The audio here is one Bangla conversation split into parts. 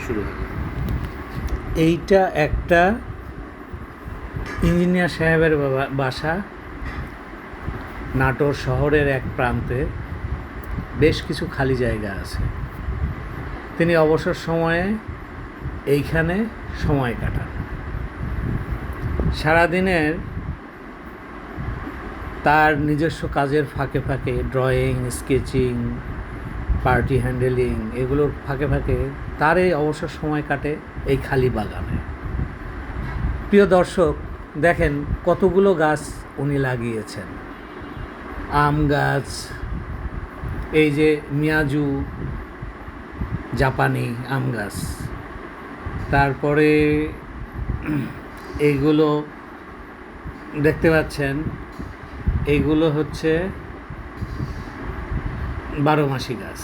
শুরু হবে। এইটা একটা ইঞ্জিনিয়ার সাহেবের বাসা, নাটোর শহরের এক প্রান্তে বেশ কিছু খালি জায়গা আছে। তিনি অবসর সময়ে এইখানে সময় কাটান। সারাদিনের তার নিজস্ব কাজের ফাঁকে ফাঁকে ড্রয়িং, স্কেচিং, পার্টি হ্যান্ডেলিং এগুলোর ফাঁকে ফাঁকে তার এই অবসর সময় কাটে এই খালি বাগানে। প্রিয় দর্শক, দেখেন কতগুলো গাছ উনি লাগিয়েছেন। আম গাছ, এই যে মিয়াজু জাপানি আম গাছ, তারপরে এইগুলো দেখতে পাচ্ছেন, এইগুলো হচ্ছে 12 মাসি গাছ।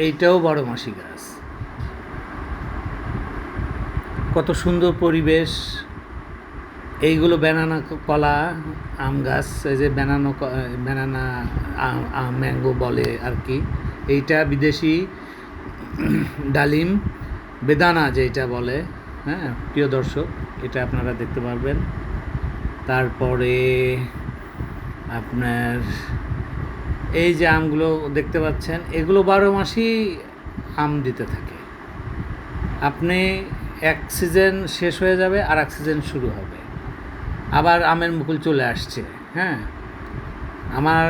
এইটাও 12 মাসি গাছ। কত সুন্দর পরিবেশ। এইগুলো ব্যানানা কলা আম গাছ, এই যে ব্যানানা ম্যাঙ্গো বলে আর কি। এইটা বিদেশি ডালিম, বেদানা যেটা বলে। হ্যাঁ প্রিয় দর্শক, এটা আপনারা দেখতে পারবেন। তারপরে আপনার এই যে আমগুলো দেখতে পাচ্ছেন, এগুলো 12 মাসই আম দিতে থাকে। আপনি এক সিজন শেষ হয়ে যাবে আর এক সিজন শুরু হবে, আবার আমের মুকুল চলে আসছে। হ্যাঁ, আমার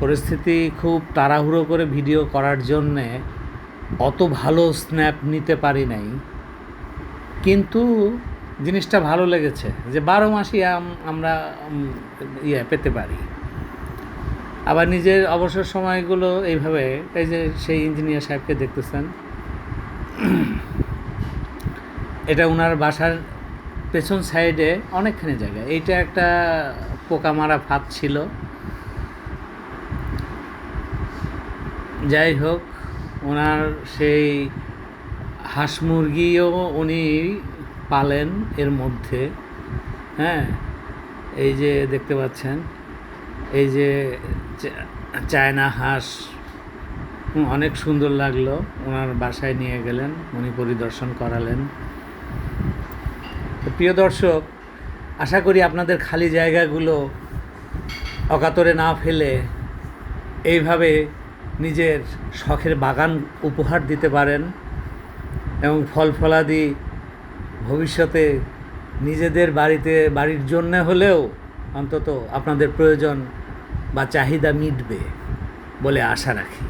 পরিস্থিতি খুব তাড়াহুড়ো করে ভিডিও করার জন্যে অত ভালো স্ন্যাপ নিতে পারি নাই, কিন্তু জিনিসটা ভালো লেগেছে যে 12 মাসই আম আমরা পেতে পারি। আবার নিজের অবসর সময়গুলো এইভাবে, এই যে সেই ইঞ্জিনিয়ার সাহেবকে দেখতেছেন, এটা ওনার বাসার পেছন সাইডে অনেকখানি জায়গা। এইটা একটা পোকা মারা ফাঁদ ছিল। যাই হোক, ওনার সেই হাঁস মুরগিও উনি পালেন এর মধ্যে। হ্যাঁ, এই যে দেখতে পাচ্ছেন, এই যে চায়না হাঁস, অনেক সুন্দর লাগলো। ওনার বাসায় নিয়ে গেলেন, উনি পরিদর্শন করালেন। তো প্রিয় দর্শক, আশা করি আপনাদের খালি জায়গাগুলো অকাতরে না ফেলে এইভাবে নিজের শখের বাগান উপহার দিতে পারেন এবং ফল ফলাদি ভবিষ্যতে নিজেদের বাড়ির জন্য হলেও অন্তত আপনাদের প্রয়োজন বা চাহিদা মিটবে বলে আশা রাখি।